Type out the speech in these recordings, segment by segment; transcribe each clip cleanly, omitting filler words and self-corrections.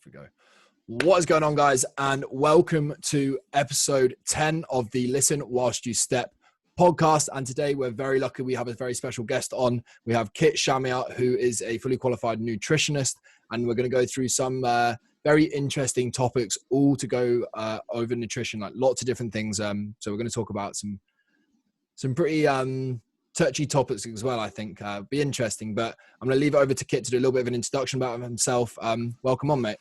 we go. What is going on, guys? And welcome to episode 10 of the Listen Whilst You Step podcast. And today we're very lucky. We have a very special guest on. We have Chamier, who is a fully qualified nutritionist. And we're going to go through some very interesting topics, all to go over nutrition, like lots of different things. So we're going to talk about some pretty touchy topics as well, I think. Be interesting. But I'm going to leave it over to Kit to do a little bit of an introduction about himself. Welcome on, mate.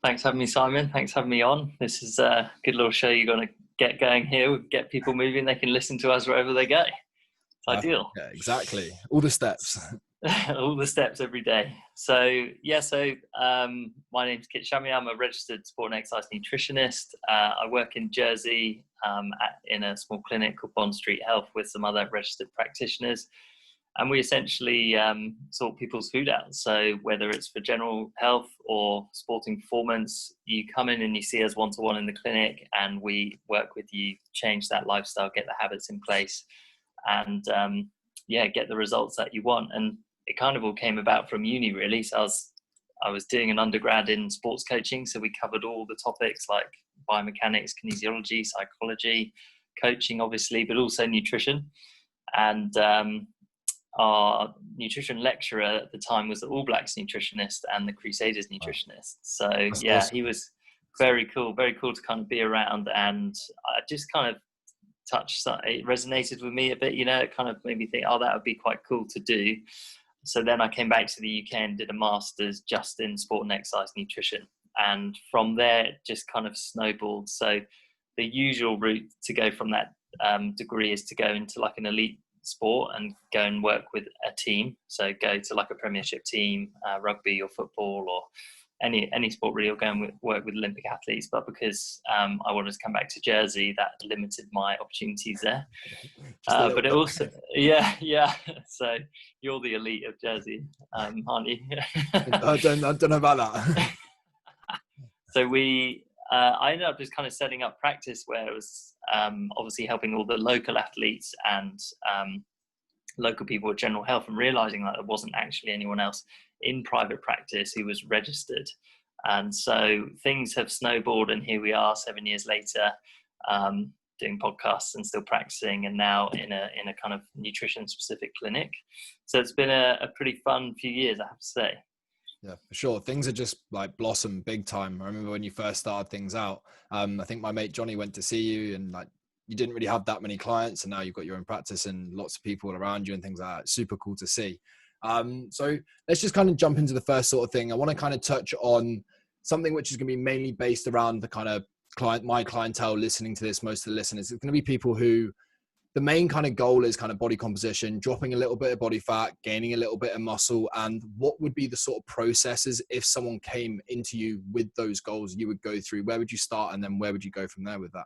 Thanks for having me, Simon. Thanks for having me on. This is a good little show you're going to get going here. We get people moving. They can listen to us wherever they go. It's ideal. Yeah, exactly. All the steps. All the steps every day. So my name's Kit Chamier. I'm a registered sport and exercise nutritionist. I work in Jersey in a small clinic called Bond Street Health with some other registered practitioners. And we essentially sort people's food out. So whether it's for general health or sporting performance, you come in and you see us one-to-one in the clinic, and we work with you, change that lifestyle, get the habits in place, and get the results that you want. And it kind of all came about from uni, really. So I was doing an undergrad in sports coaching. So we covered all the topics like biomechanics, kinesiology, psychology, coaching, obviously, but also nutrition. And our nutrition lecturer at the time was the All Blacks nutritionist and the Crusaders nutritionist. So awesome. He was very cool to kind of be around, and I just kind of it resonated with me a bit, it kind of made me think, that would be quite cool to do. So then I came back to the UK and did a master's just in sport and exercise nutrition. And from there, it just kind of snowballed. So the usual route to go from that degree is to go into like an elite sport and go and work with a team. So go to like a premiership team, rugby or football or any sport really, or go and work with Olympic athletes. But because I wanted to come back to Jersey, that limited my opportunities there. But it also, so you're the elite of Jersey, aren't you? I don't know about that. So I ended up just kind of setting up practice where it was obviously helping all the local athletes and local people with general health, and realizing that there wasn't actually anyone else in private practice who was registered. And so things have snowballed, and here we are 7 years later, doing podcasts and still practicing, and now in a kind of nutrition specific clinic. So it's been a pretty fun few years, I have to say. Yeah, for sure. Things are just like blossom big time. I remember when you first started things out, I think my mate Johnny went to see you, and like you didn't really have that many clients, and now you've got your own practice and lots of people around you and things like that. It's super cool to see. So let's just kind of jump into the first sort of thing. I want to kind of touch on something which is going to be mainly based around the kind of my clientele listening to this. Most of the listeners, it's going to be people who the main kind of goal is kind of body composition, dropping a little bit of body fat, gaining a little bit of muscle. And what would be the sort of processes if someone came into you with those goals you would go through? Where would you start, and then where would you go from there with that?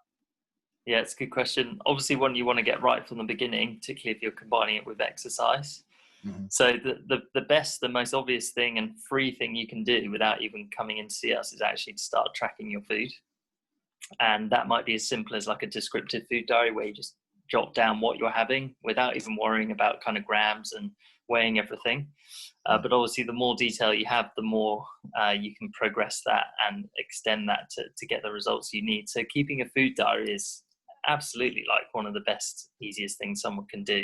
Yeah, it's a good question. Obviously, one you want to get right from the beginning, particularly if you're combining it with exercise. Mm-hmm. So the best, the most obvious thing and free thing you can do without even coming in to see us is actually to start tracking your food. And that might be as simple as like a descriptive food diary where you just jot down what you're having without even worrying about kind of grams and weighing everything. But obviously the more detail you have, the more you can progress that and extend that to get the results you need. So keeping a food diary is absolutely like one of the best, easiest things someone can do.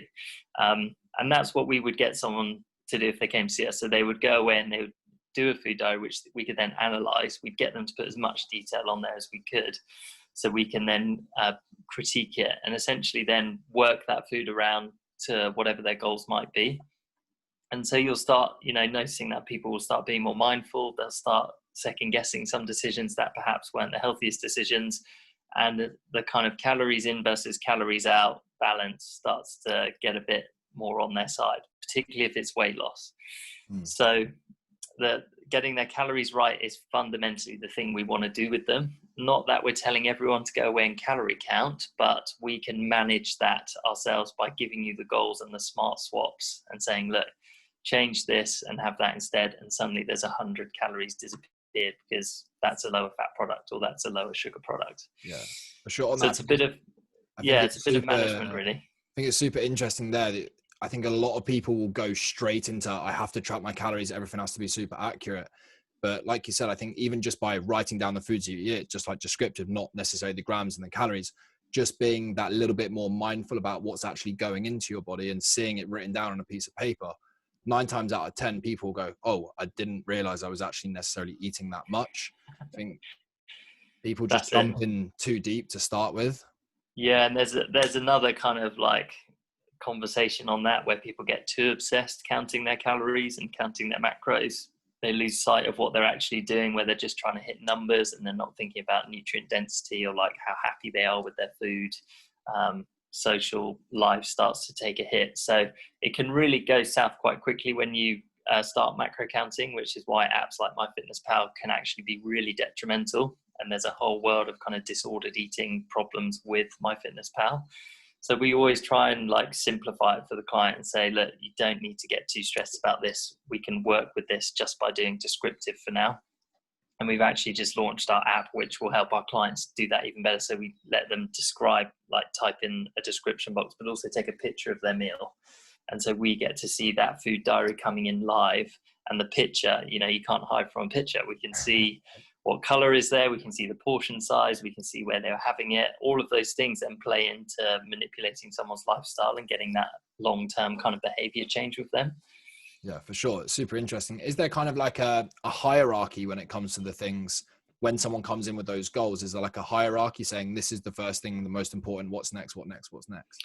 And that's what we would get someone to do if they came to see us. So they would go away and they would do a food diary, which we could then analyze. We'd get them to put as much detail on there as we could, so we can then critique it and essentially then work that food around to whatever their goals might be. And so you'll start, noticing that people will start being more mindful. They'll start second guessing some decisions that perhaps weren't the healthiest decisions. And the kind of calories in versus calories out balance starts to get a bit more on their side, particularly if it's weight loss. So getting their calories right is fundamentally the thing we want to do with them. Not that we're telling everyone to go away and calorie count, but we can manage that ourselves by giving you the goals and the smart swaps and saying, look, change this and have that instead. And suddenly there's 100 calories disappeared because that's a lower fat product or that's a lower sugar product. Yeah, for sure. So it's a bit of management, really. I think it's super interesting there. I think a lot of people will go straight into, I have to track my calories. Everything has to be super accurate. But like you said, I think even just by writing down the foods you eat, just like descriptive, not necessarily the grams and the calories, just being that little bit more mindful about what's actually going into your body and seeing it written down on a piece of paper, 9 times out of 10 people go, oh, I didn't realize I was actually necessarily eating that much. I think people just That's it. jump in too deep to start with. Yeah, and there's another kind of like conversation on that where people get too obsessed counting their calories and counting their macros. They lose sight of what they're actually doing, where they're just trying to hit numbers and they're not thinking about nutrient density or like how happy they are with their food. Social life starts to take a hit. So it can really go south quite quickly when you start macro counting, which is why apps like MyFitnessPal can actually be really detrimental. And there's a whole world of kind of disordered eating problems with MyFitnessPal. So we always try and like simplify it for the client and say, look, you don't need to get too stressed about this. We can work with this just by doing descriptive for now. And we've actually just launched our app, which will help our clients do that even better. So we let them describe, like type in a description box, but also take a picture of their meal. And so we get to see that food diary coming in live. And the picture, you know, you can't hide from a picture. We can see what color is there. We can see the portion size. We can see where they're having it. All of those things then play into manipulating someone's lifestyle and getting that long-term kind of behavior change with them. Yeah, for sure. It's super interesting. Is there kind of like a hierarchy when it comes to the things when someone comes in with those goals? Is there like a hierarchy saying this is the first thing, the most important, what's next, what next, what's next?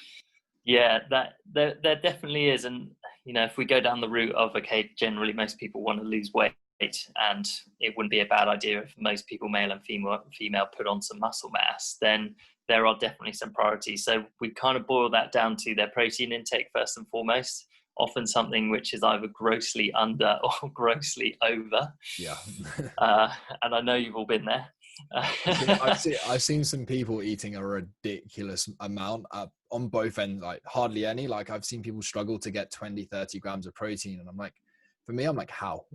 Yeah, that there definitely is. And, you know, if we go down the route of, okay, generally most people want to lose weight, and it wouldn't be a bad idea if most people, male and female, put on some muscle mass, then there are definitely some priorities. So we kind of boil that down to their protein intake first and foremost, often something which is either grossly under or grossly over. Yeah. And I know you've all been there. I've seen some people eating a ridiculous amount on both ends, like hardly any. Like I've seen people struggle to get 20-30 grams of protein, and I'm like, for me, I'm like, how?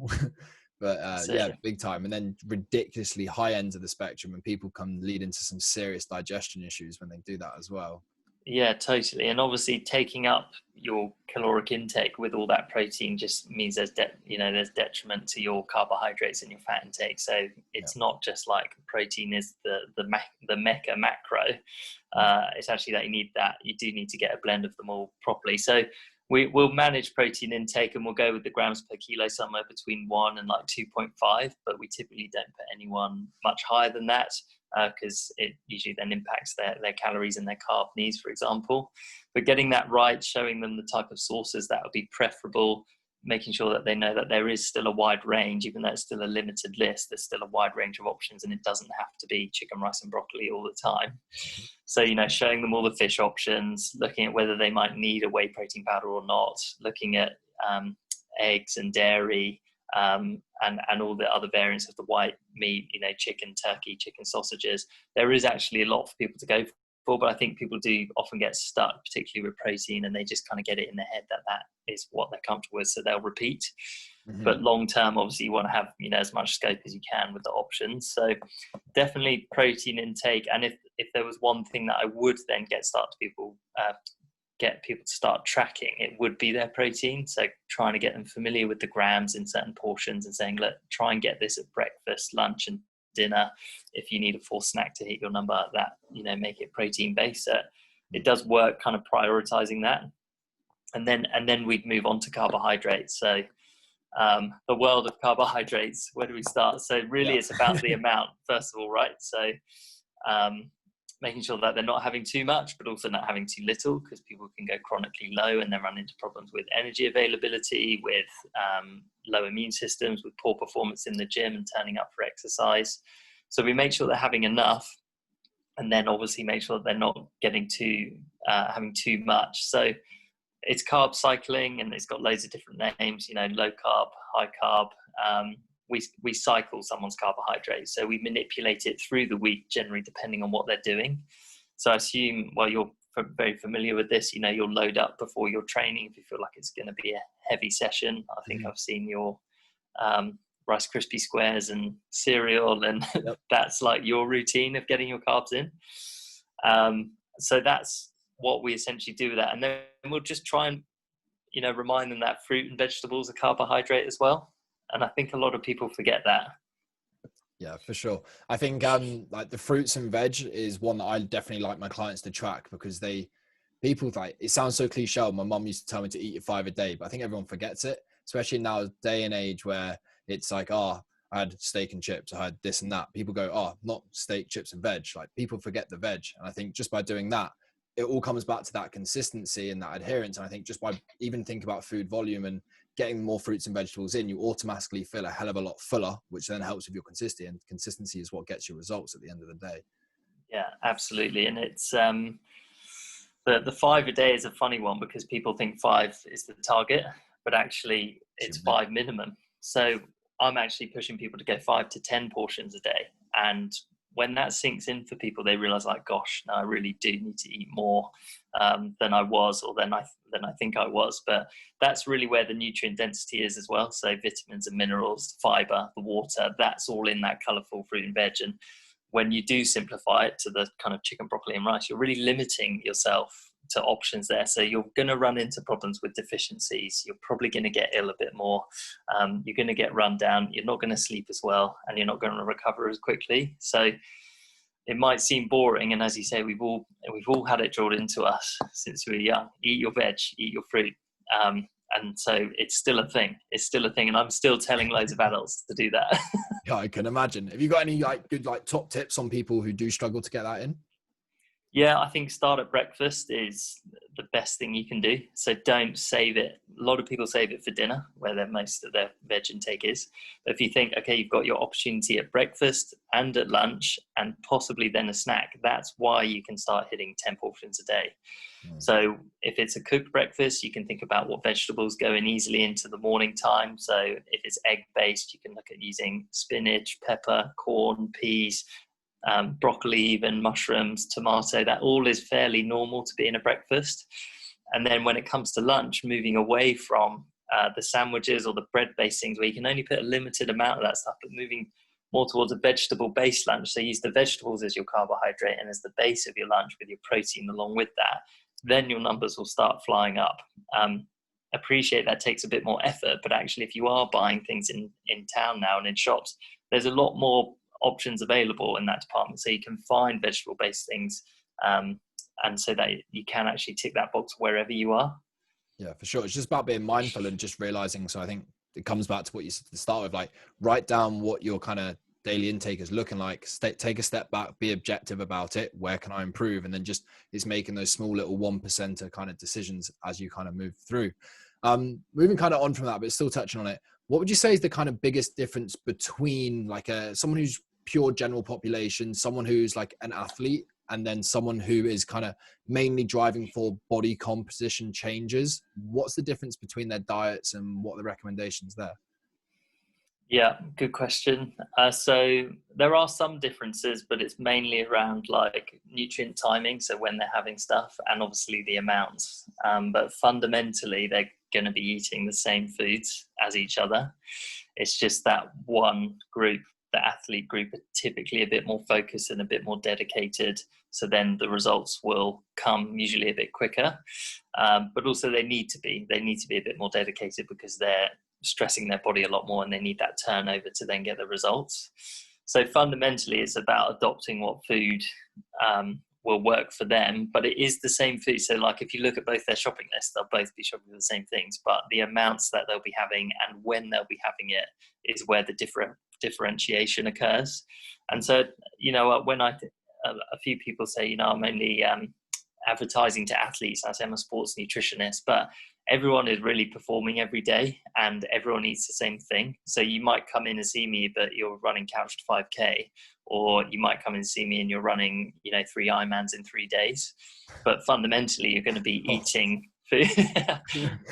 But yeah, big time. And then ridiculously high ends of the spectrum, and people can lead into some serious digestion issues when they do that as well. Yeah, totally. And obviously taking up your caloric intake with all that protein just means there's detriment to your carbohydrates and your fat intake. So it's not just like protein is the mecca macro. It's actually that you do need to get a blend of them all properly. So we'll manage protein intake, and we'll go with the grams per kilo somewhere between 1 and like 2.5, but we typically don't put anyone much higher than that, because it usually then impacts their calories and their carb needs, for example. But getting that right, showing them the type of sources that would be preferable, making sure that they know that there is still a wide range, even though it's still a limited list, there's still a wide range of options, and it doesn't have to be chicken, rice and broccoli all the time. So, you know, showing them all the fish options, looking at whether they might need a whey protein powder or not, looking at eggs and dairy, and all the other variants of the white meat, you know, chicken, turkey, chicken sausages. There is actually a lot for people to go for, but I think people do often get stuck, particularly with protein, and they just kind of get it in their head that is what they're comfortable with, so they'll repeat. Mm-hmm. But long term, obviously, you want to have, you know, as much scope as you can with the options. So definitely protein intake. And if there was one thing that I would then get people to start tracking, it would be their protein. So trying to get them familiar with the grams in certain portions and saying, look, try and get this at breakfast, lunch and dinner. If you need a full snack to hit your number, that, you know, make it protein based. So it does work kind of prioritizing that. And then we'd move on to carbohydrates. So the world of carbohydrates, where do we start? So really it's about the amount, first of all, right? So making sure that they're not having too much, but also not having too little, because people can go chronically low and then run into problems with energy availability, with low immune systems, with poor performance in the gym and turning up for exercise. So we make sure they're having enough, and then obviously make sure that they're not getting having too much. So it's carb cycling, and it's got loads of different names, you know, low carb, high carb. We cycle someone's carbohydrates. So we manipulate it through the week, generally depending on what they're doing. So I assume, well, you're very familiar with this, you know, you'll load up before your training if you feel like it's going to be a heavy session. I think I've seen your Rice Krispie squares and cereal, and that's like your routine of getting your carbs in. So that's what we essentially do with that. And then we'll just try and, you know, remind them that fruit and vegetables are carbohydrate as well. And I think a lot of people forget that. Yeah, for sure. I think like the fruits and veg is one that I definitely like my clients to track, because people like, it sounds so cliche. My mum used to tell me to eat 5 a day, but I think everyone forgets it, especially now day and age where it's like, oh, I had steak and chips, I had this and that. People go, oh, not steak, chips and veg. Like, people forget the veg. And I think just by doing that, it all comes back to that consistency and that adherence. And I think just by even think about food volume and getting more fruits and vegetables in, you automatically feel a hell of a lot fuller, which then helps with your consistency. And consistency is what gets you results at the end of the day. Yeah, absolutely. And it's the 5 a day is a funny one, because people think 5 is the target, but actually it's 5 minimum. So I'm actually pushing people to go 5 to 10 portions a day. And when that sinks in for people, they realize, like, gosh, no, I really do need to eat more than I was, or than I think I was. But that's really where the nutrient density is as well. So vitamins and minerals, fiber, the water, that's all in that colorful fruit and veg. And when you do simplify it to the kind of chicken, broccoli and rice, you're really limiting yourself to options there. So you're going to run into problems with deficiencies. You're probably going to get ill a bit more. You're going to get run down. You're not going to sleep as well, and you're not going to recover as quickly. So it might seem boring, and as you say, we've all had it drilled into us since we were young. Eat your veg, eat your fruit. And so it's still a thing. It's still a thing, and I'm still telling loads of adults to do that. Yeah, I can imagine. Have you got any like good like top tips on people who do struggle to get that in? Yeah, I think start at breakfast is the best thing you can do. So don't save it. A lot of people save it for dinner, where most of their veg intake is. But if you think, okay, you've got your opportunity at breakfast and at lunch and possibly then a snack, that's why you can start hitting 10 portions a day. So if it's a cooked breakfast, you can think about what vegetables go in easily into the morning time. So if it's egg-based, you can look at using spinach, pepper, corn, peas, broccoli, even mushrooms, tomato. That all is fairly normal to be in a breakfast. And then when it comes to lunch, moving away from the sandwiches or the bread-based things where you can only put a limited amount of that stuff, but moving more towards a vegetable-based lunch. So use the vegetables as your carbohydrate and as the base of your lunch, with your protein along with that. Then your numbers will start flying up. Appreciate that takes a bit more effort, but actually if you are buying things in town now and in shops, there's a lot more options available in that department. So you can find vegetable-based things, and so that you can actually tick that box wherever you are. Yeah, for sure. It's just about being mindful and just realizing. So I think it comes back to what you said to start with, like write down what your kind of daily intake is looking like, take a step back, be objective about it. Where can I improve? And then just is making those small little 1% kind of decisions as you kind of move through. Moving kind of on from that, but still touching on it. What would you say is the kind of biggest difference between like someone who's pure general population, someone who's like an athlete, and then someone who is kind of mainly driving for body composition changes? What's the difference between their diets and what are the recommendations there? Yeah, good question. So there are some differences, but it's mainly around like nutrient timing. So when they're having stuff, and obviously the amounts. But fundamentally, they're going to be eating the same foods as each other. It's just that one group, the athlete group, are typically a bit more focused and a bit more dedicated. So then the results will come usually a bit quicker. But also they need to be a bit more dedicated, because they're stressing their body a lot more and they need that turnover to then get the results. So fundamentally it's about adopting what food will work for them, but it is the same food. So like if you look at both their shopping lists, they'll both be shopping for the same things, but the amounts that they'll be having and when they'll be having it is where the differentiation occurs. And so, when a few people say, I'm only advertising to athletes, I say I'm a sports nutritionist, but everyone is really performing every day and everyone eats the same thing. So you might come in and see me, but you're running couch to 5K, or you might come in and see me and you're running, 3 Ironmans in 3 days. But fundamentally, you're going to be eating food.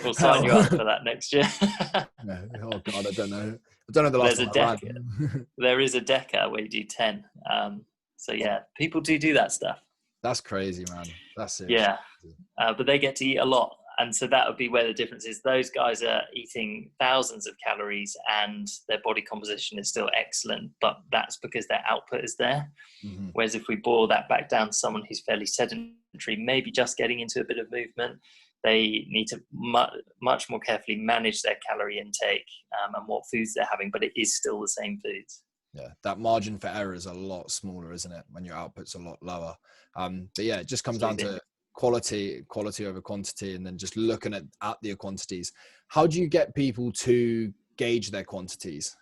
We'll sign you up for that next year. Oh God, I don't know the last time I ran. There is a DECA where you do 10. So yeah, people do that stuff. That's crazy, man. That's it. Yeah, but they get to eat a lot. And so that would be where the difference is. Those guys are eating thousands of calories and their body composition is still excellent, but that's because their output is there. Mm-hmm. Whereas if we boil that back down to someone who's fairly sedentary, maybe just getting into a bit of movement, they need to much more carefully manage their calorie intake and what foods they're having, but it is still the same foods. Yeah, that margin for error is a lot smaller, isn't it, when your output's a lot lower? But yeah, it just comes down to quality over quantity, and then just looking at the quantities. How do you get people to gauge their quantities?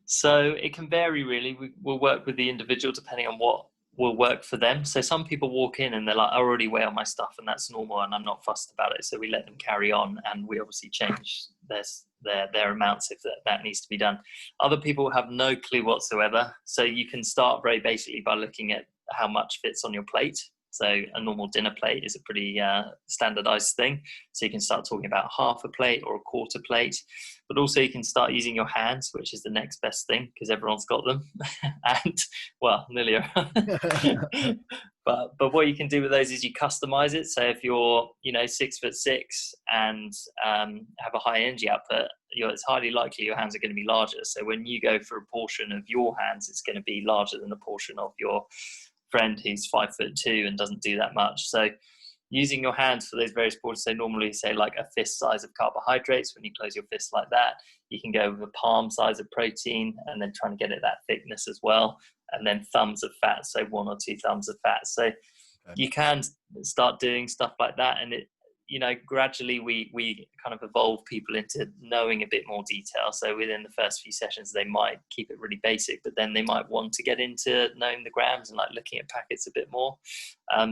So it can vary, really. We'll work with the individual depending on what will work for them. So some people walk in and they're like, I already weigh all my stuff and that's normal and I'm not fussed about it. So we let them carry on, and we obviously change their amounts if that needs to be done. Other people have no clue whatsoever. So you can start very basically by looking at how much fits on your plate. So a normal dinner plate is a pretty standardized thing. So you can start talking about half a plate or a quarter plate, but also you can start using your hands, which is the next best thing because everyone's got them. And well, nearly. But what you can do with those is you customize it. So if you're 6'6" and have a high energy output, it's highly likely your hands are going to be larger. So when you go for a portion of your hands, it's going to be larger than a portion of your friend who's 5'2" and doesn't do that much. So using your hands for those various portions, so normally say like a fist size of carbohydrates, when you close your fist like that, you can go with a palm size of protein and then trying to get it that thickness as well. And then thumbs of fat, so 1 or 2 thumbs of fat. So you can start doing stuff like that. And it, gradually we kind of evolve people into knowing a bit more detail. So within the first few sessions, they might keep it really basic, but then they might want to get into knowing the grams and like looking at packets a bit more.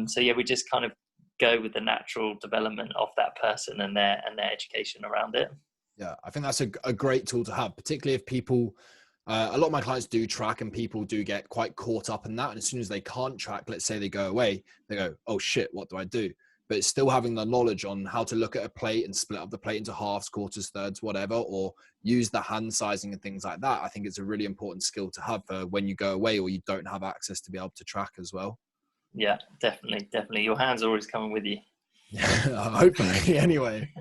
So yeah, we just kind of go with the natural development of that person and their education around it. Yeah, I think that's a great tool to have, particularly if people, a lot of my clients do track and people do get quite caught up in that. And as soon as they can't track, let's say they go away, they go, oh shit, what do I do? But it's still having the knowledge on how to look at a plate and split up the plate into halves, quarters, thirds, whatever, or use the hand sizing and things like that. I think it's a really important skill to have for when you go away or you don't have access to be able to track as well. Yeah, definitely. Your hands are always coming with you. Hopefully, anyway.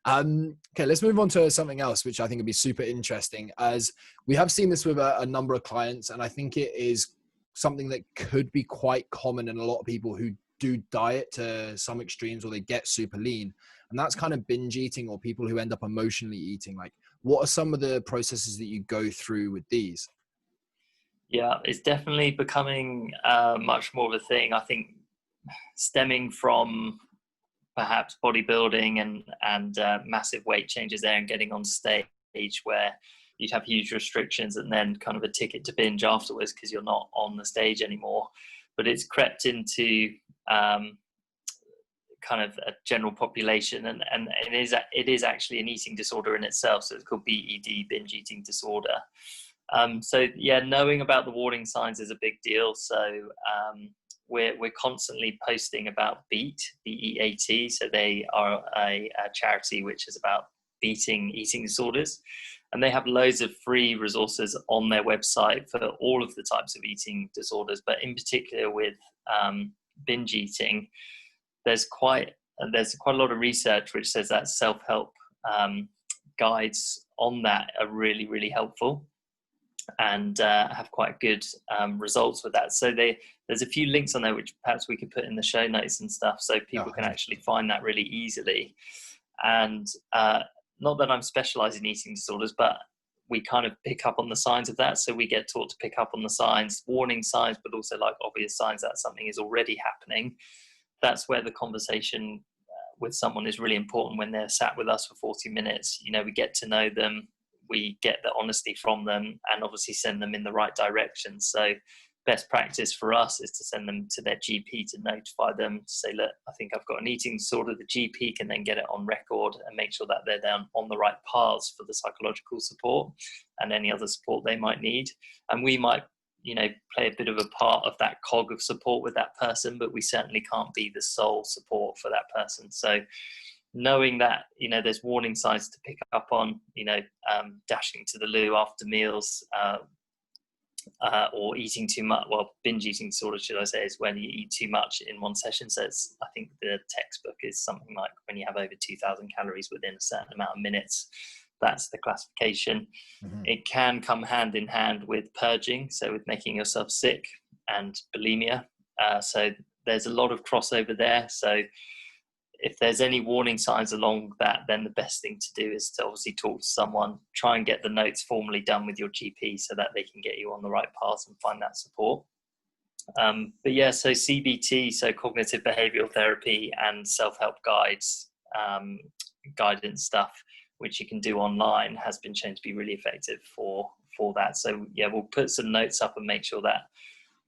Okay, let's move on to something else, which I think would be super interesting, as we have seen this with a number of clients, and I think it is something that could be quite common in a lot of people who do diet to some extremes or they get super lean, and that's kind of binge eating or people who end up emotionally eating. Like, what are some of the processes that you go through with these? Yeah, it's definitely becoming much more of a thing. I think stemming from perhaps bodybuilding and massive weight changes there and getting on stage where you'd have huge restrictions and then kind of a ticket to binge afterwards because you're not on the stage anymore. But it's crept into kind of a general population, and it is actually an eating disorder in itself. So it's called BED, binge eating disorder. So yeah, knowing about the warning signs is a big deal. So we're constantly posting about BEAT, BEAT. So they are a charity which is about beating eating disorders, and they have loads of free resources on their website for all of the types of eating disorders, but in particular with binge eating, there's quite a lot of research which says that self-help guides on that are really, really helpful and have quite good results with that. So there's a few links on there which perhaps we could put in the show notes and stuff so people can actually find that really easily. And not that I'm specialized in eating disorders, but we kind of pick up on the signs of that. So we get taught to pick up on the signs, warning signs, but also like obvious signs that something is already happening. That's where the conversation with someone is really important when they're sat with us for 40 minutes. We get to know them, we get the honesty from them, and obviously send them in the right direction. So best practice for us is to send them to their GP to notify them, to say, look, I think I've got an eating disorder. The GP can then get it on record and make sure that they're down on the right paths for the psychological support and any other support they might need. And we might, play a bit of a part of that cog of support with that person, but we certainly can't be the sole support for that person. So knowing that, there's warning signs to pick up on, dashing to the loo after meals, or eating too much. Well, binge eating disorder, should I say, is when you eat too much in one session. So I think the textbook is something like when you have over 2,000 calories within a certain amount of minutes. That's the classification. Mm-hmm. It can come hand in hand with purging, so with making yourself sick, and bulimia. So there's a lot of crossover there. So if there's any warning signs along that, then the best thing to do is to obviously talk to someone, try and get the notes formally done with your GP so that they can get you on the right path and find that support. But yeah, so CBT, so cognitive behavioral therapy, and self-help guides, guidance stuff, which you can do online, has been shown to be really effective for that. So yeah, we'll put some notes up and make sure that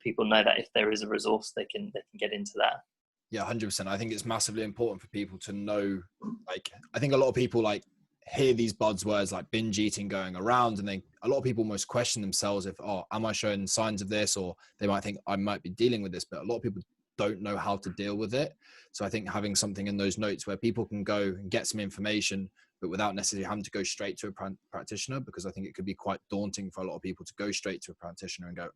people know that if there is a resource, they can get into that. Yeah, 100%. I think it's massively important for people to know, like, I think a lot of people like hear these buzzwords like binge eating going around, and a lot of people almost question themselves if, oh, am I showing signs of this? Or they might think I might be dealing with this, but a lot of people don't know how to deal with it. So I think having something in those notes where people can go and get some information, but without necessarily having to go straight to a practitioner, because I think it could be quite daunting for a lot of people to go straight to a practitioner and go,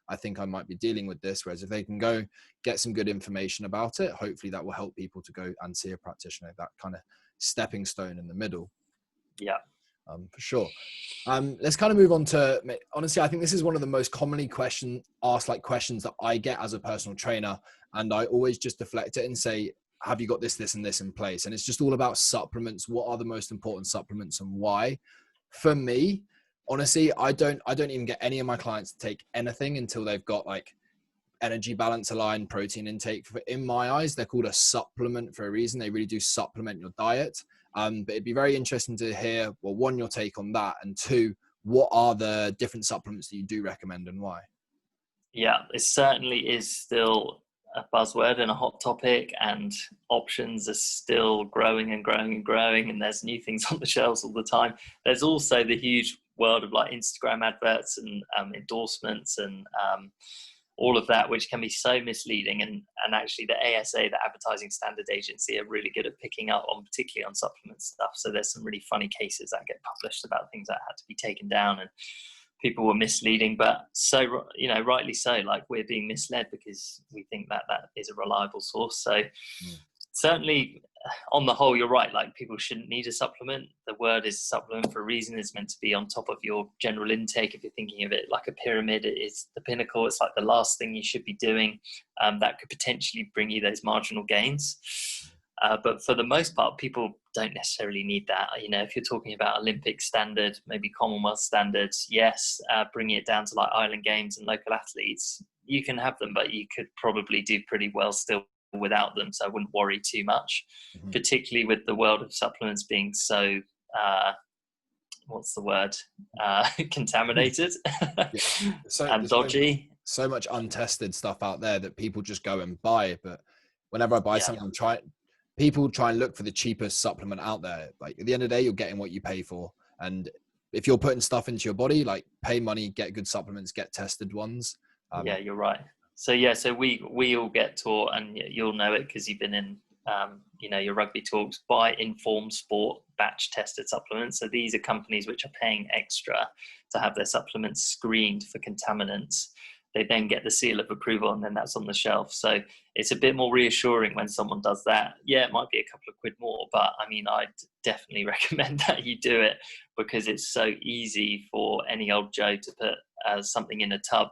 I think I might be dealing with this. Whereas if they can go get some good information about it, hopefully that will help people to go and see a practitioner, that kind of stepping stone in the middle. Yeah. For sure. Let's kind of move on to, honestly, I think this is one of the most commonly questions that I get as a personal trainer. And I always just deflect it and say, have you got this, this, and this in place? And it's just all about supplements. What are the most important supplements and why? For me, honestly, I don't even get any of my clients to take anything until they've got like energy balance aligned, protein intake. In my eyes, they're called a supplement for a reason. They really do supplement your diet. But it'd be very interesting to hear, well, one, your take on that, and two, what are the different supplements that you do recommend and why? Yeah, it certainly is still a buzzword and a hot topic, and options are still growing and growing and growing, and there's new things on the shelves all the time. There's also the huge world of like Instagram adverts and endorsements and all of that, which can be so misleading. And actually the ASA, the Advertising Standard Agency, are really good at picking up on, particularly on supplement stuff. So there's some really funny cases that get published about things that had to be taken down and people were misleading, but so, you know, rightly so, like we're being misled because we think that that is a reliable source. So certainly on the whole, you're right. Like people shouldn't need a supplement. The word is supplement for a reason. It's meant to be on top of your general intake. If you're thinking of it like a pyramid, it is the pinnacle. It's like the last thing you should be doing. That could potentially bring you those marginal gains. But for the most part, people don't necessarily need that. You know, if you're talking about Olympic standard, maybe Commonwealth standards, yes, bringing it down to like Island Games and local athletes, you can have them, but you could probably do pretty well still without them. So I wouldn't worry too much, particularly with the world of supplements being so, what's the word? Contaminated and dodgy. So much untested stuff out there that people just go and buy. But whenever I buy something, people try and look for the cheapest supplement out there. Like at the end of the day, you're getting what you pay for. And if you're putting stuff into your body, like pay money, get good supplements, get tested ones. Yeah, you're right. So yeah, so we all get taught, and you'll know it because you've been in, you know, your rugby talks, buy Informed Sport batch tested supplements. So these are companies which are paying extra to have their supplements screened for contaminants. They then get the seal of approval, and then that's on the shelf. So it's a bit more reassuring when someone does that. Yeah, it might be a couple of quid more, but I mean, I'd definitely recommend that you do it because it's so easy for any old Joe to put something in a tub,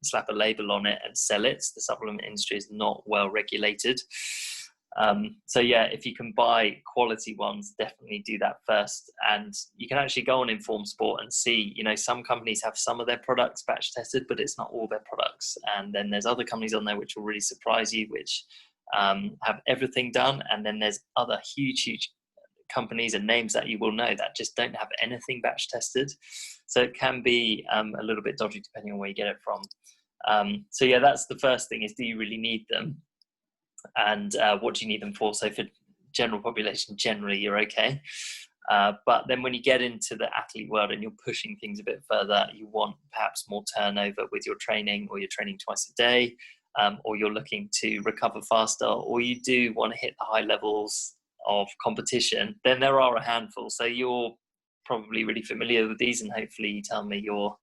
slap a label on it and sell it. The supplement industry is not well regulated. So yeah, if you can buy quality ones, definitely do that first. And you can actually go on Informed Sport and see, you know, some companies have some of their products batch tested, but it's not all their products. And then there's other companies on there which will really surprise you, which have everything done. And then there's other huge companies and names that you will know that just don't have anything batch tested. So it can be a little bit dodgy depending on where you get it from. So yeah, that's the first thing, is do you really need them? And what do you need them for? So for general population, generally you're okay. But then when you get into the athlete world and you're pushing things a bit further, you want perhaps more turnover with your training, or you're training twice a day, or you're looking to recover faster, or you do want to hit the high levels of competition, then there are a handful. So you're probably really familiar with these, and hopefully you tell me you're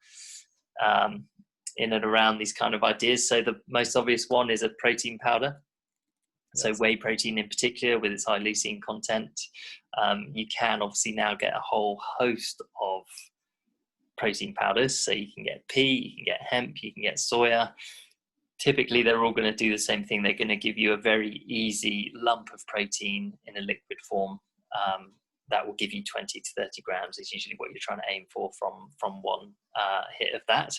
in and around these kind of ideas. So the most obvious one is a protein powder. So whey protein in particular, with its high leucine content. You can obviously now get a whole host of protein powders. So you can get pea, you can get hemp, you can get soya. typically they're all going to do the same thing. They're going to give you a very easy lump of protein in a liquid form. That will give you 20 to 30 grams is usually what you're trying to aim for from one hit of that.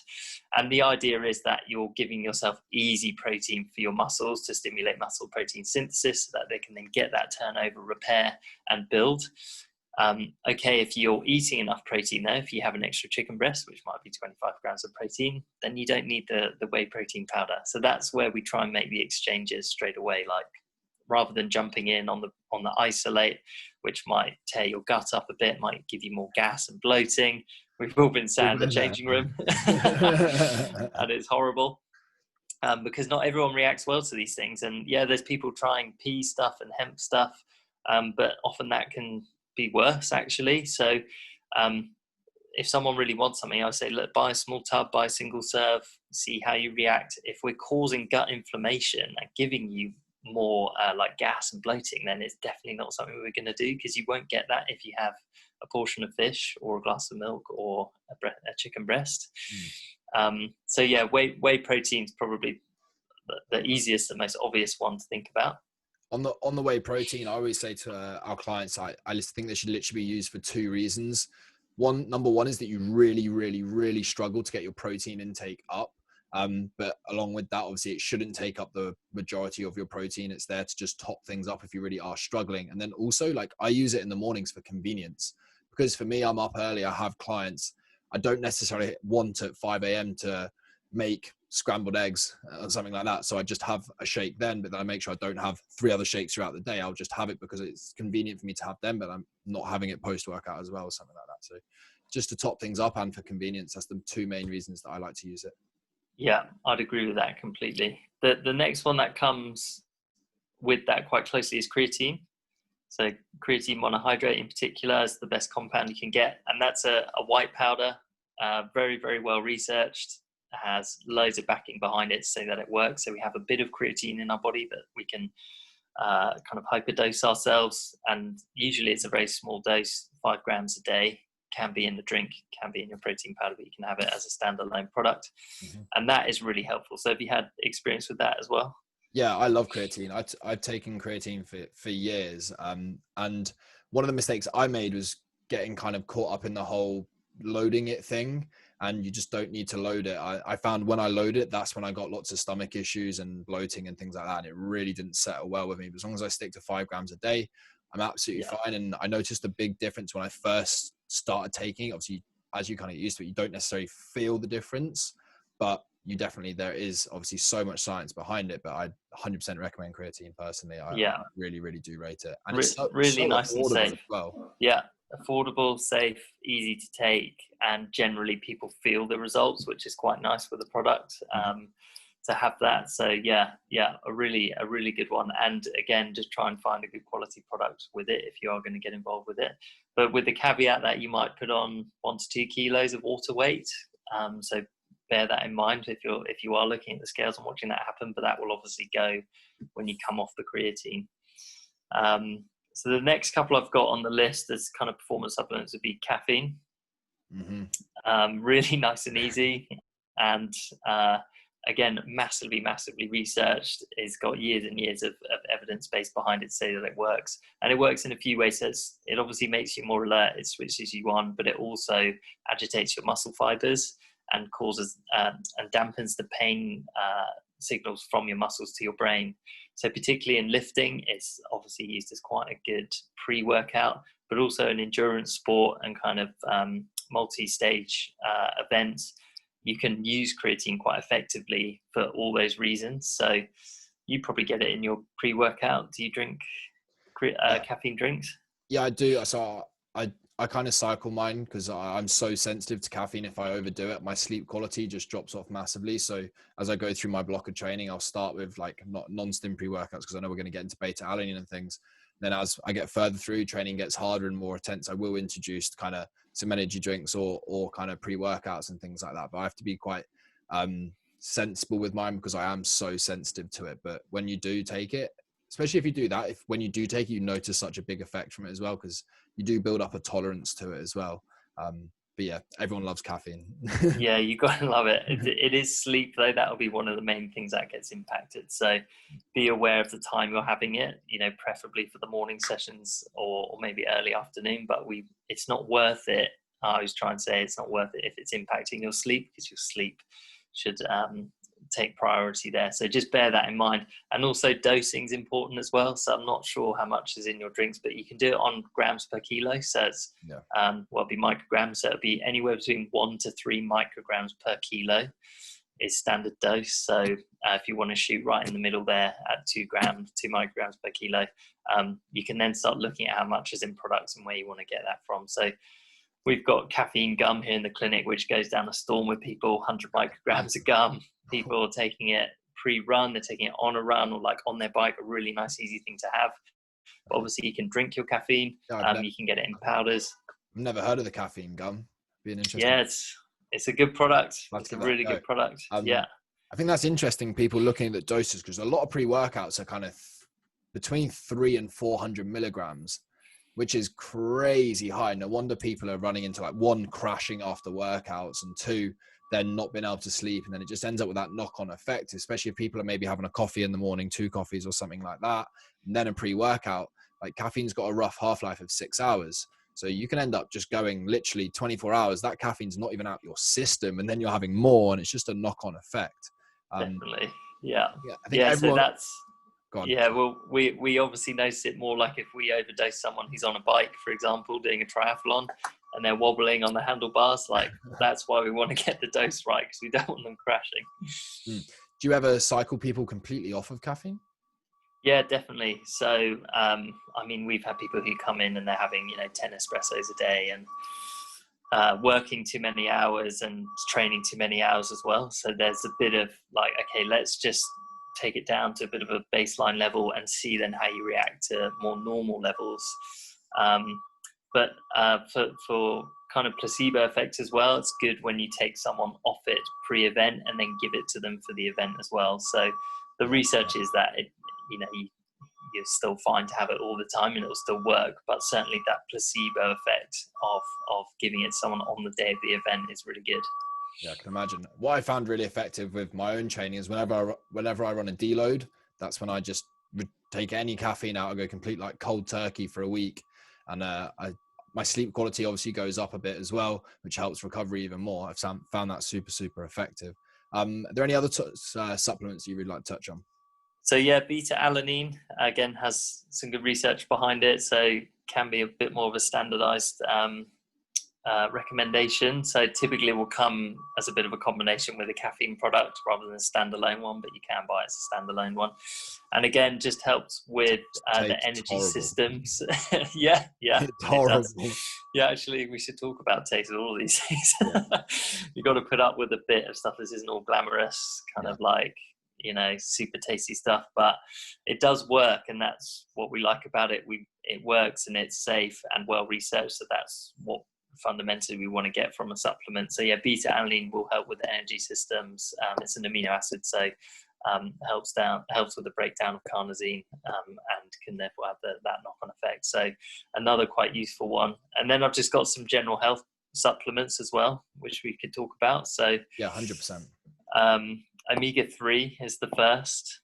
And the idea is that you're giving yourself easy protein for your muscles to stimulate muscle protein synthesis so that they can then get that turnover, repair, and build. Okay, if you're eating enough protein though, if you have an extra chicken breast, which might be 25 grams of protein, then you don't need the whey protein powder. So that's where we try and make the exchanges straight away, like rather than jumping in on the isolate, which might tear your gut up a bit, might give you more gas and bloating. We've all been sat in the changing room and it's horrible. Because not everyone reacts well to these things. And yeah, there's people trying pea stuff and hemp stuff, but often that can be worse actually. So if someone really wants something, I say, look, buy a small tub, buy a single serve, see how you react. If we're causing gut inflammation and giving you more like gas and bloating, then it's definitely not something we're going to do, because you won't get that if you have a portion of fish or a glass of milk or a chicken breast. So yeah, whey protein is probably the easiest and most obvious one to think about. On the whey protein, I always say to our clients, I just think they should literally be used for two reasons. Number one is that you really, really, really struggle to get your protein intake up. But along with that, obviously, it shouldn't take up the majority of your protein. It's there to just top things up if you really are struggling. And then also, like, I use it in the mornings for convenience, because for me, I'm up early. I have clients. I don't necessarily want at 5 a.m. to make scrambled eggs or something like that. So I just have a shake then, but then I make sure I don't have 3 other shakes throughout the day. I'll just have it because it's convenient for me to have them, but I'm not having it post-workout as well, or something like that. So just to top things up and for convenience, that's the two main reasons that I like to use it. Yeah, I'd agree with that completely. The next one that comes with that quite closely is creatine. So creatine monohydrate in particular is the best compound you can get. And that's a white powder, very, very well researched, has loads of backing behind it to say that it works. So we have a bit of creatine in our body that we can kind of hyperdose ourselves. And usually it's a very small dose, 5 grams a day. Can be in the drink, can be in your protein powder, but you can have it as a standalone product. And that is really helpful. So have you had experience with that as well? Yeah, I love creatine. I've taken creatine for years. And one of the mistakes I made was getting kind of caught up in the whole loading it thing, and you just don't need to load it. I found when I load it, that's when I got lots of stomach issues and bloating and things like that. And it really didn't settle well with me. But as long as I stick to 5 grams a day, I'm absolutely fine. And I noticed a big difference when I first started taking. Obviously, as you kind of used to it, you don't necessarily feel the difference, but you definitely, there is obviously so much science behind it. But I 100% recommend creatine personally. I really, really do rate it, and it's really so nice and safe as well. Yeah, affordable, safe, easy to take, and generally people feel the results, which is quite nice with the product. To have that. So yeah, a really good one. And again, just try and find a good quality product with it if you are going to get involved with it. But with the caveat that you might put on 1 to 2 kilos of water weight. So bear that in mind if you are looking at the scales and watching that happen. But that will obviously go when you come off the creatine. So the next couple I've got on the list as kind of performance supplements would be caffeine. Really nice and easy, and again, massively researched. It's got years and years of evidence base behind it to say that it works. And it works in a few ways. So it obviously makes you more alert, it switches you on, but it also agitates your muscle fibers and causes and dampens the pain signals from your muscles to your brain. So particularly in lifting, it's obviously used as quite a good pre-workout, but also in endurance sport and kind of multi-stage events. You can use creatine quite effectively for all those reasons. So you probably get it in your pre-workout. Do you drink caffeine drinks? Yeah, I do. So I kind of cycle mine because I'm so sensitive to caffeine. If I overdo it, my sleep quality just drops off massively. So as I go through my block of training, I'll start with like non-stim pre-workouts because I know we're going to get into beta alanine and things. Then as I get further through, training gets harder and more intense, I will introduce kind of some energy drinks or kind of pre-workouts and things like that. But I have to be quite sensible with mine because I am so sensitive to it. But when you do take it, especially if you do that, when you do take it, you notice such a big effect from it as well, because you do build up a tolerance to it as well. But yeah, everyone loves caffeine. Yeah, you got to love it. It is sleep though. That'll be one of the main things that gets impacted. So be aware of the time you're having it, preferably for the morning sessions or maybe early afternoon, but it's not worth it. I was trying to say it's not worth it if it's impacting your sleep, because your sleep should take priority there. So just bear that in mind. And also dosing is important as well. So I'm not sure how much is in your drinks, but you can do it on grams per kilo. So it's it'll be micrograms. So it'll be anywhere between 1 to 3 micrograms per kilo is standard dose. So if you want to shoot right in the middle there at 2 micrograms per kilo, you can then start looking at how much is in products and where you want to get that from. So we've got caffeine gum here in the clinic, which goes down a storm with people, 100 micrograms of gum. People are taking it pre-run, they're taking it on a run or like on their bike, a really nice, easy thing to have. But obviously, you can drink your caffeine. You can get it in powders. I've never heard of the caffeine gum. Being interesting. Yeah, it's a good product. It's a really good product. Yeah. I think that's interesting, people looking at the doses, because a lot of pre-workouts are kind of between 300 and 400 milligrams, which is crazy high. No wonder people are running into like 1, crashing after workouts, and 2, then not being able to sleep. And then it just ends up with that knock-on effect, especially if people are maybe having a coffee in the morning, 2 coffees or something like that. And then a pre-workout, like caffeine's got a rough half-life of 6 hours. So you can end up just going literally 24 hours. That caffeine's not even out your system. And then you're having more, and it's just a knock-on effect. Definitely. Yeah. I think everyone... So that's... Yeah, well, we obviously notice it more like if we overdose someone who's on a bike, for example, doing a triathlon, and they're wobbling on the handlebars. Like that's why we want to get the dose right, because we don't want them crashing. Do you ever cycle people completely off of caffeine? Yeah, definitely. So, we've had people who come in and they're having, 10 espressos a day and working too many hours and training too many hours as well. So there's a bit of like, okay, let's just take it down to a bit of a baseline level and see then how you react to more normal levels. But for kind of placebo effects as well, it's good when you take someone off it pre-event and then give it to them for the event as well. So the research is that you're still fine to have it all the time and it'll still work, but certainly that placebo effect of giving it to someone on the day of the event is really good. Yeah, I can imagine. What I found really effective with my own training is whenever I run a deload, that's when I just take any caffeine out. I go complete like cold turkey for a week, and my sleep quality obviously goes up a bit as well, which helps recovery even more. I've found that super, super effective. Are there any other supplements you would like to touch on? So yeah, beta-alanine again has some good research behind it, so can be a bit more of a standardized recommendation. So typically it will come as a bit of a combination with a caffeine product rather than a standalone one, but you can buy it as a standalone one. And again, just helps with the energy systems. yeah, it's horrible. Yeah, actually, we should talk about taste of all of these things. Yeah. You got to put up with a bit of stuff. This isn't all glamorous, kind of like super tasty stuff, but it does work, and that's what we like about it. It works and it's safe and well researched. So that's what fundamentally we want to get from a supplement. So yeah, beta-alanine will help with the energy systems. It's an amino acid, so helps with the breakdown of carnosine, and can therefore have that knock-on effect. So another quite useful one. And then I've just got some general health supplements as well, which we could talk about. So yeah, 100%. Omega-3 is the first.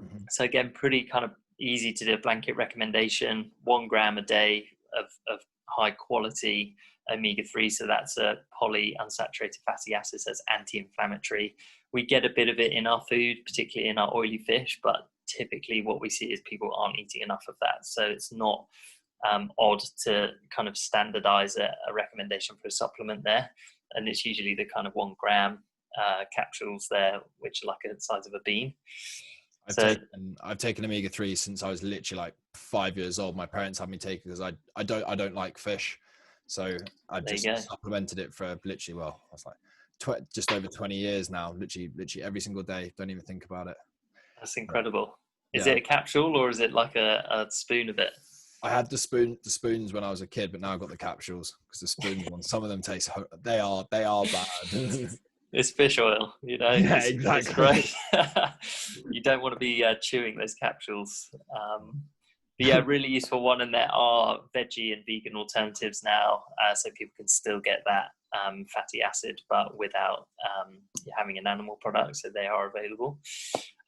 Mm-hmm. So again, pretty kind of easy to do, a blanket recommendation, 1 gram a day of high quality omega-3. So that's a polyunsaturated fatty acid, so it's anti-inflammatory. We get a bit of it in our food, particularly in our oily fish, but typically what we see is people aren't eating enough of that. So it's not odd to kind of standardize a recommendation for a supplement there. And it's usually the kind of 1 gram capsules there, which are like the size of a bean. I've taken omega-3 since I was literally like 5 years old. My parents had me take it because I don't like fish, so I just supplemented it for literally, well, I was like just over 20 years now. Literally every single day. Don't even think about it. That's incredible. Is it a capsule or is it like a spoon of it? I had the spoons when I was a kid, but now I've got the capsules because the spoons ones, some of them taste they are bad. It's fish oil, Yeah, exactly. It's great. You don't want to be chewing those capsules. But yeah, really useful one. And there are veggie and vegan alternatives now, so people can still get that fatty acid, but without having an animal product. So they are available.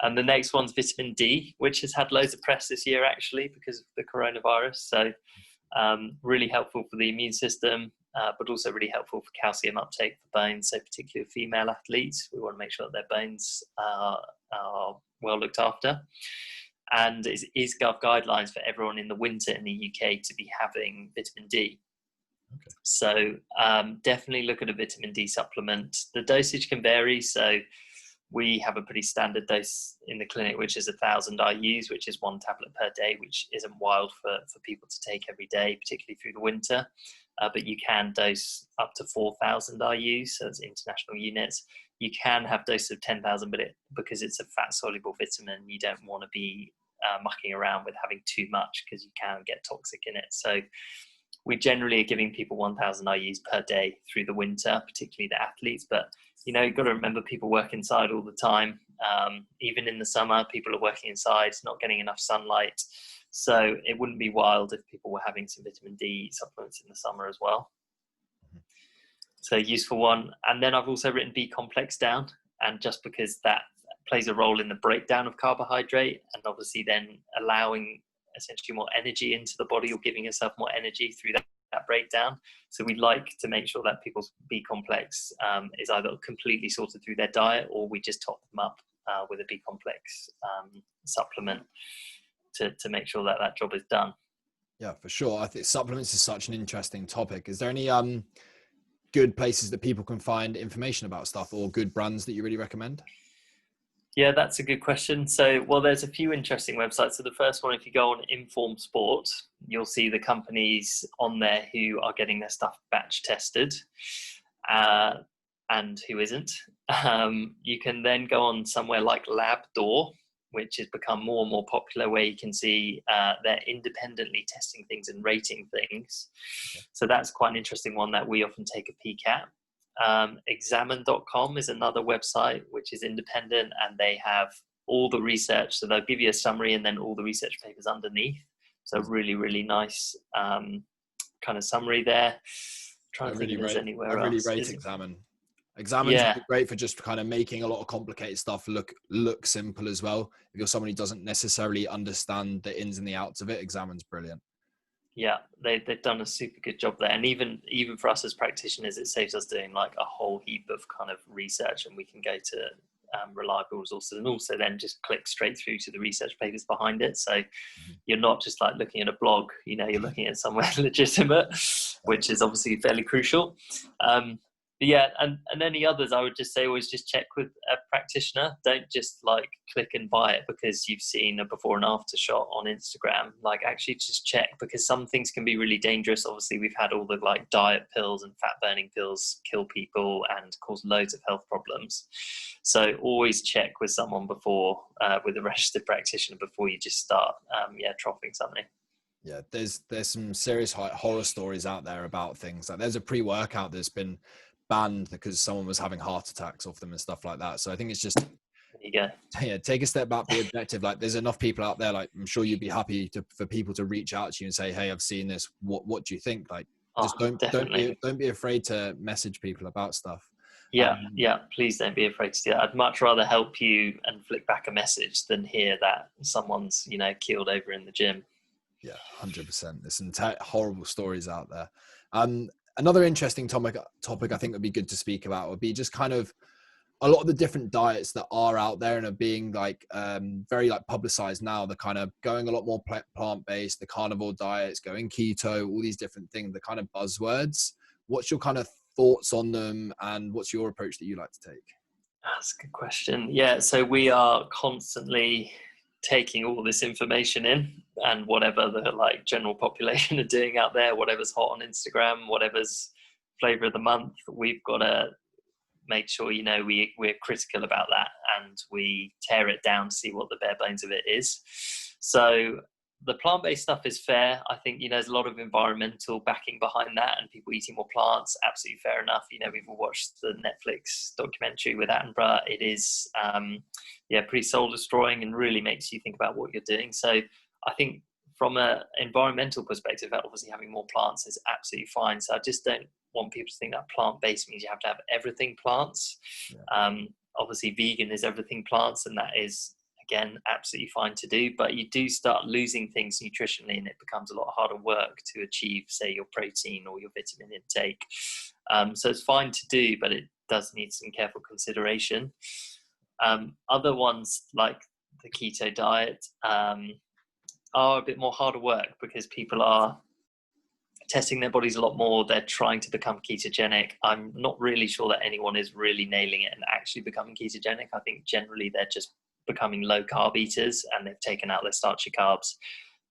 And the next one's vitamin D, which has had loads of press this year actually because of the coronavirus. So really helpful for the immune system, but also really helpful for calcium uptake for bones. So particularly female athletes, we want to make sure that their bones are well looked after. And is Gov guidelines for everyone in the winter in the UK to be having vitamin D. Okay. So definitely look at a vitamin D supplement. The dosage can vary. So we have a pretty standard dose in the clinic, which is 1,000 IUs, which is 1 tablet per day, which isn't wild for people to take every day, particularly through the winter. But you can dose up to 4,000 IUs, so it's international units. You can have doses of 10,000, but because it's a fat-soluble vitamin, you don't want to be mucking around with having too much because you can get toxic in it. So we generally are giving people 1,000 IUs per day through the winter, particularly the athletes. But you've got to remember people work inside all the time. Even in the summer, people are working inside, not getting enough sunlight. So it wouldn't be wild if people were having some vitamin D supplements in the summer as well. So useful one. And then I've also written B complex down, and just because that plays a role in the breakdown of carbohydrate and obviously then allowing essentially more energy into the body, or giving yourself more energy through that breakdown. So we like to make sure that people's B complex is either completely sorted through their diet, or we just top them up with a B complex supplement to make sure that job is done. Yeah, for sure. I think supplements is such an interesting topic. Is there any good places that people can find information about stuff, or good brands that you really recommend? Yeah, that's a good question. So, well, there's a few interesting websites. So the first one, if you go on Inform Sport, you'll see the companies on there who are getting their stuff batch tested and who isn't. You can then go on somewhere like LabDoor, which has become more and more popular, where you can see they're independently testing things and rating things. Okay. So that's quite an interesting one that we often take a peek at. Examine.com is another website which is independent, and they have all the research. So they'll give you a summary and then all the research papers underneath. So really, really nice kind of summary there. Trying to think if there's anywhere else. I really rate Examine. Examine's great for just kind of making a lot of complicated stuff look simple as well. If you're someone who doesn't necessarily understand the ins and the outs of it, Examine's brilliant. Yeah, they've done a super good job there. And even for us as practitioners, it saves us doing like a whole heap of kind of research, and we can go to reliable resources, and also then just click straight through to the research papers behind it. So you're not just like looking at a blog, you're looking at somewhere legitimate, which is obviously fairly crucial. But yeah, and any others, I would just say always just check with a practitioner. Don't just like click and buy it because you've seen a before and after shot on Instagram. Like actually just check, because some things can be really dangerous. Obviously we've had all the like diet pills and fat burning pills kill people and cause loads of health problems. So always check with someone before, with a registered practitioner, before you just start troughing something. Yeah, there's some serious horror stories out there about things. Like there's a pre-workout that's been banned because someone was having heart attacks off them and stuff like that. So I think it's just, there you go. Yeah, take a step back, be objective. Like there's enough people out there, like I'm sure you'd be happy for people to reach out to you and say, hey, I've seen this, what do you think? Like just don't be afraid to message people about stuff. Yeah, please don't be afraid to do that. I'd much rather help you and flick back a message than hear that someone's keeled over in the gym. Yeah, 100%. There's some horrible stories out there. Another interesting topic I think would be good to speak about would be just kind of a lot of the different diets that are out there and are being like very like publicized now. They're kind of going a lot more plant-based, the carnivore diets, going keto, all these different things, the kind of buzzwords. What's your kind of thoughts on them, and what's your approach that you like to take? That's a good question. Yeah, so we are constantly taking all this information in, and whatever the like general population are doing out there, whatever's hot on Instagram, whatever's flavor of the month, we've got to make sure we're critical about that, and we tear it down to see what the bare bones of it is. So the plant-based stuff is fair. I think there's a lot of environmental backing behind that, and people eating more plants, absolutely fair enough. We've all watched the Netflix documentary with Attenborough. It is pretty soul destroying and really makes you think about what you're doing. So I think from an environmental perspective, obviously having more plants is absolutely fine. So I just don't want people to think that plant-based means you have to have everything plants. Obviously vegan is everything plants, and that is, again, absolutely fine to do, but you do start losing things nutritionally, and it becomes a lot harder work to achieve, say, your protein or your vitamin intake. So it's fine to do, but it does need some careful consideration. Other ones like the keto diet are a bit more harder work, because people are testing their bodies a lot more. They're trying to become ketogenic. I'm not really sure that anyone is really nailing it and actually becoming ketogenic. I think generally they're just becoming low carb eaters, and they've taken out their starchy carbs.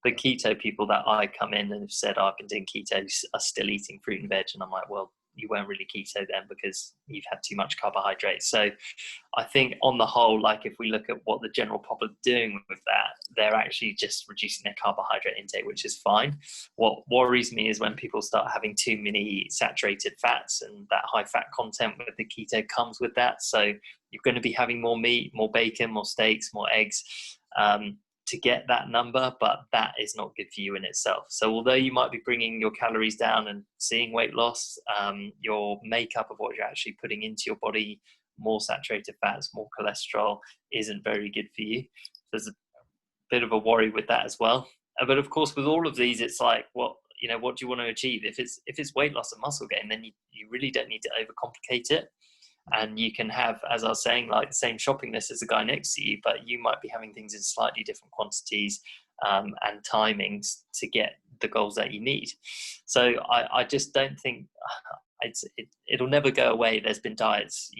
The keto people that I come in and have said, oh, I've been doing keto, are still eating fruit and veg. And I'm like, well, you weren't really keto then, because you've had too much carbohydrates. So I think on the whole, like if we look at what the general public are doing with that, they're actually just reducing their carbohydrate intake, which is fine. What worries me is when people start having too many saturated fats, and that high fat content with the keto comes with that. So you're going to be having more meat, more bacon, more steaks, more eggs, to get that number, but that is not good for you in itself. So although you might be bringing your calories down and seeing weight loss, your makeup of what you're actually putting into your body, more saturated fats, more cholesterol, isn't very good for you. There's a bit of a worry with that as well. But of course, with all of these, it's like, what do you want to achieve? If it's weight loss and muscle gain, then you really don't need to overcomplicate it. And you can have, as I was saying, like the same shopping list as the guy next to you, but you might be having things in slightly different quantities and timings to get the goals that you need. So I just don't think it'll never go away. There's been diets,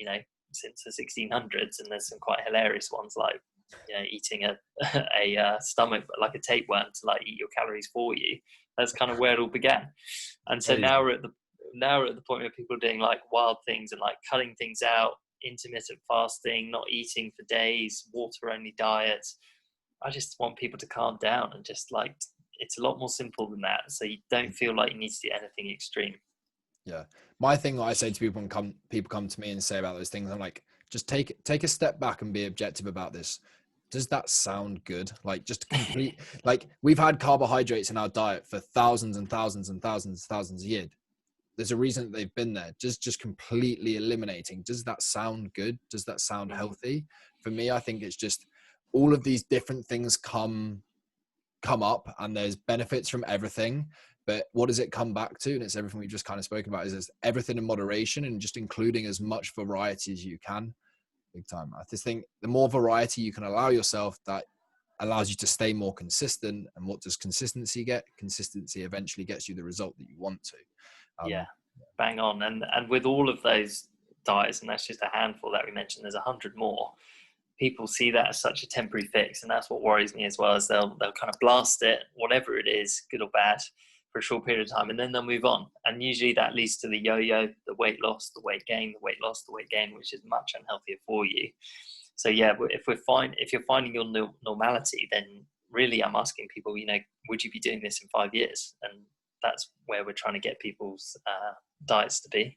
since the 1600s, and there's some quite hilarious ones, like eating a stomach, like a tapeworm, to like eat your calories for you. That's kind of where it all began. And so now we're at the point where people are doing like wild things and like cutting things out, intermittent fasting, not eating for days, water only diets. I just want people to calm down and just like, it's a lot more simple than that. So you don't feel like you need to do anything extreme. Yeah. My thing, what I say to people when people come to me and say about those things, I'm like, just take a step back and be objective about this. Does that sound good? Like, just complete, like, we've had carbohydrates in our diet for thousands and thousands and thousands and thousands of years. There's a reason that they've been there. Just completely eliminating. Does that sound good? Does that sound healthy? For me, I think it's just all of these different things come up, and there's benefits from everything. But what does it come back to? And it's everything we've just kind of spoken about, is everything in moderation and just including as much variety as you can. Big time. I just think the more variety you can allow yourself, that allows you to stay more consistent. And what does consistency get? Consistency eventually gets you the result that you want to. Yeah, bang on. And with all of those diets, and that's just a handful that we mentioned, there's 100 more. People see that as such a temporary fix, and that's what worries me as well. Is they'll kind of blast it, whatever it is, good or bad, for a short period of time, and then they'll move on. And usually that leads to the yo-yo, the weight loss, the weight gain, the weight loss, the weight gain, which is much unhealthier for you. So yeah, if you're finding your normality, then really I'm asking people, would you be doing this in 5 years? And that's where we're trying to get people's diets to be.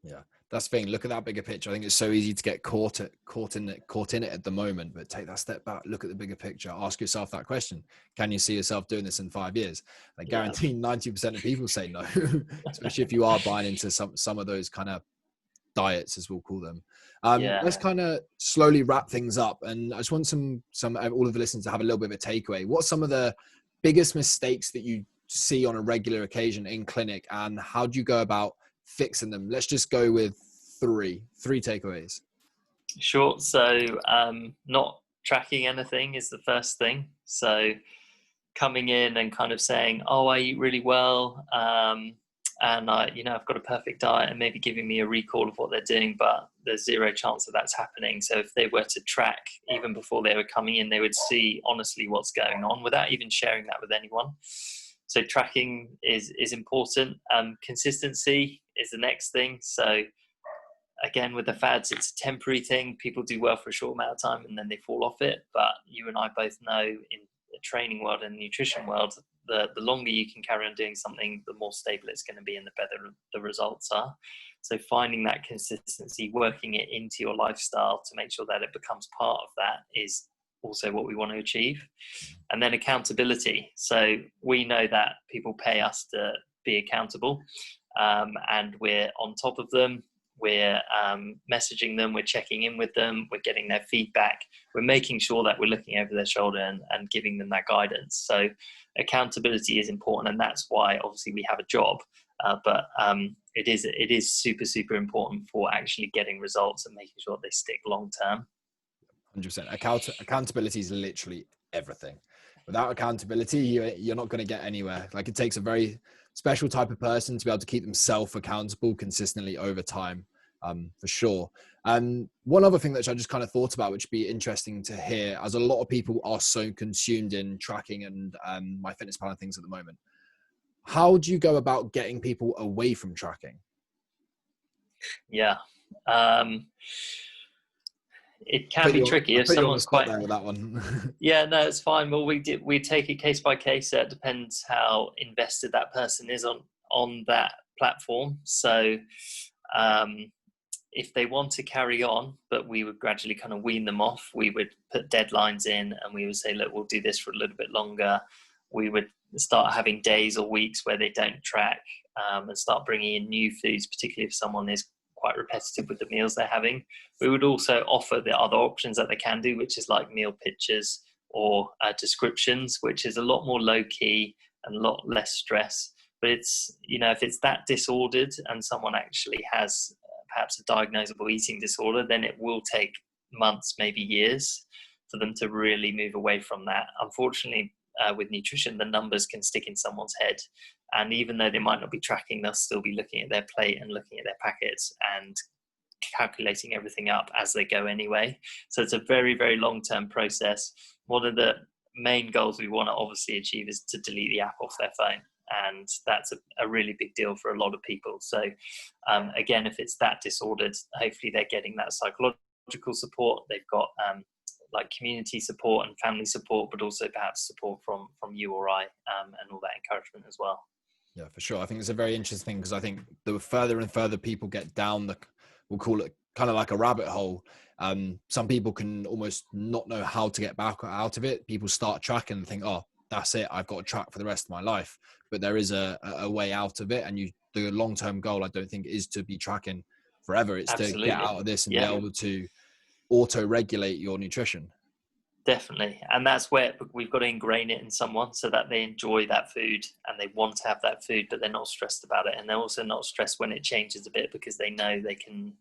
Yeah, that's the thing. Look at that bigger picture. I think it's so easy to get caught in it at the moment, but take that step back, look at the bigger picture, ask yourself that question. Can you see yourself doing this in 5 years? I guarantee 90% of people say no, especially if you are buying into some of those kind of diets, as we'll call them. Let's kind of slowly wrap things up, and I just want some all of the listeners to have a little bit of a takeaway. What's some of the biggest mistakes that you see on a regular occasion in clinic, and how do you go about fixing them? Let's just go with three takeaways. Sure. So not tracking anything is the first thing. So coming in and kind of saying, oh, I eat really well, and I've got a perfect diet, and maybe giving me a recall of what they're doing, but there's zero chance that that's happening. So if they were to track even before they were coming in, they would see honestly what's going on without even sharing that with anyone. So tracking is important. Consistency is the next thing. So again, with the fads, it's a temporary thing. People do well for a short amount of time and then they fall off it. But you and I both know, in the training world and the nutrition world, the longer you can carry on doing something, the more stable it's going to be and the better the results are. So finding that consistency, working it into your lifestyle to make sure that it becomes part of that, is also what we want to achieve. And then accountability. So we know that people pay us to be accountable, and we're on top of them. We're messaging them, we're checking in with them, we're getting their feedback, we're making sure that we're looking over their shoulder and giving them that guidance. So accountability is important, and that's why obviously we have a job, but it is super, super important for actually getting results and making sure they stick long term. 100%. Accountability is literally everything. Without accountability, you're not going to get anywhere. Like, it takes a very special type of person to be able to keep themselves accountable consistently over time, for sure. One other thing that I just kind of thought about, which would be interesting to hear, as a lot of people are so consumed in tracking and MyFitnessPal and things at the moment. How do you go about getting people away from tracking? Yeah. It can be tricky if someone's quite there with that one. Yeah, no, it's fine. Well, we take it case by case. It depends how invested that person is on that platform. So if they want to carry on, but we would gradually kind of wean them off, we would put deadlines in and we would say, look, we'll do this for a little bit longer. We would start having days or weeks where they don't track, and start bringing in new foods, particularly if someone is quite repetitive with the meals they're having. We would also offer the other options that they can do, which is like meal pictures or descriptions, which is a lot more low key and a lot less stress. But it's, if it's that disordered and someone actually has perhaps a diagnosable eating disorder, then it will take months, maybe years, for them to really move away from that. Unfortunately, with nutrition, the numbers can stick in someone's head. And even though they might not be tracking, they'll still be looking at their plate and looking at their packets and calculating everything up as they go anyway. So it's a very, very long-term process. One of the main goals we want to obviously achieve is to delete the app off their phone. And that's a really big deal for a lot of people. So again, if it's that disordered, hopefully they're getting that psychological support. They've got like community support and family support, but also perhaps support from you or I, and all that encouragement as well. Yeah, for sure. I think it's a very interesting thing, because I think the further and further people get down we'll call it kind of like a rabbit hole. Some people can almost not know how to get back out of it. People start tracking and think, oh, that's it, I've got to track for the rest of my life. But there is a way out of it. And the long-term goal, I don't think, is to be tracking forever. It's Absolutely. To get out of this and be able to auto-regulate your nutrition. Definitely. And that's where we've got to ingrain it in someone so that they enjoy that food and they want to have that food, but they're not stressed about it. And they're also not stressed when it changes a bit, because they know they can,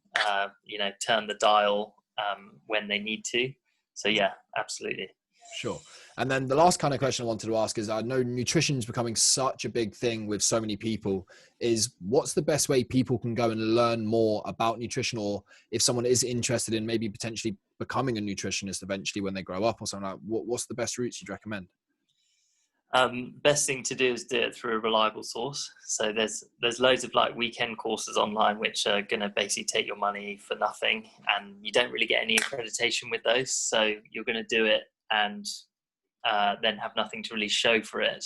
turn the dial when they need to. So yeah, absolutely. Sure. And then the last kind of question I wanted to ask is, I know nutrition is becoming such a big thing with so many people, is what's the best way people can go and learn more about nutrition? Or if someone is interested in maybe potentially becoming a nutritionist eventually when they grow up or something like that, what's the best routes you'd recommend? Best thing to do is do it through a reliable source. So there's loads of like weekend courses online which are going to basically take your money for nothing, and you don't really get any accreditation with those. So you're going to do it and then have nothing to really show for it.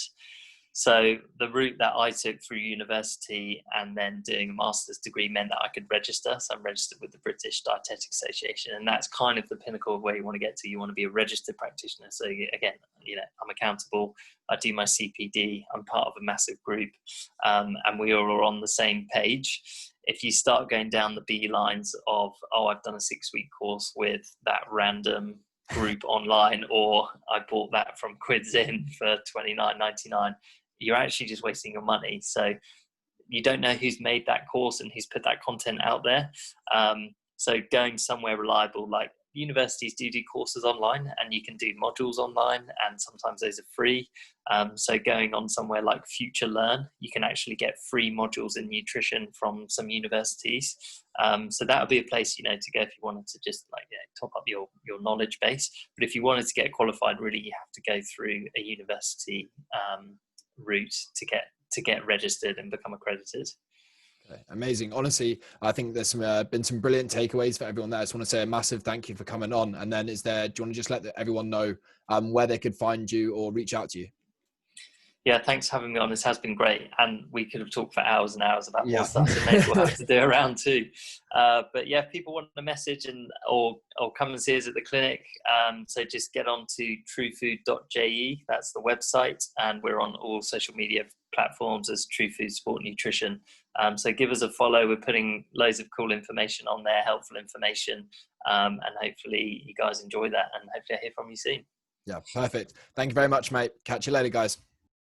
So the route that I took through university and then doing a master's degree meant that I could register. So I'm registered with the British Dietetic Association, and that's kind of the pinnacle of where you want to get to. You want to be a registered practitioner. So again, I'm accountable. I do my CPD. I'm part of a massive group, and we all are on the same page. If you start going down the beelines of, I've done a 6-week course with that random group online, or I bought that from Quidzin for $29.99, you're actually just wasting your money. So you don't know who's made that course and who's put that content out there. So going somewhere reliable, like universities do courses online, and you can do modules online, and sometimes those are free. So going on somewhere like Future Learn, you can actually get free modules in nutrition from some universities. So that would be a place, to go if you wanted to just top up your knowledge base. But if you wanted to get qualified, really you have to go through a university route to get registered and become accredited. Okay, amazing. Honestly, I think there's been some brilliant takeaways for everyone there. I just want to say a massive thank you for coming on. And then do you want to just let everyone know where they could find you or reach out to you? Yeah, thanks for having me on. This has been great, and we could have talked for hours and hours about more Yeah. stuff. So maybe we'll have to do a round two. But yeah, if people want a message or come and see us at the clinic, so just get on to truefood.je. That's the website, and we're on all social media platforms as True Food Sport Nutrition. So give us a follow. We're putting loads of cool information on there, helpful information, and hopefully you guys enjoy that. And hopefully I hear from you soon. Yeah, perfect. Thank you very much, mate. Catch you later, guys.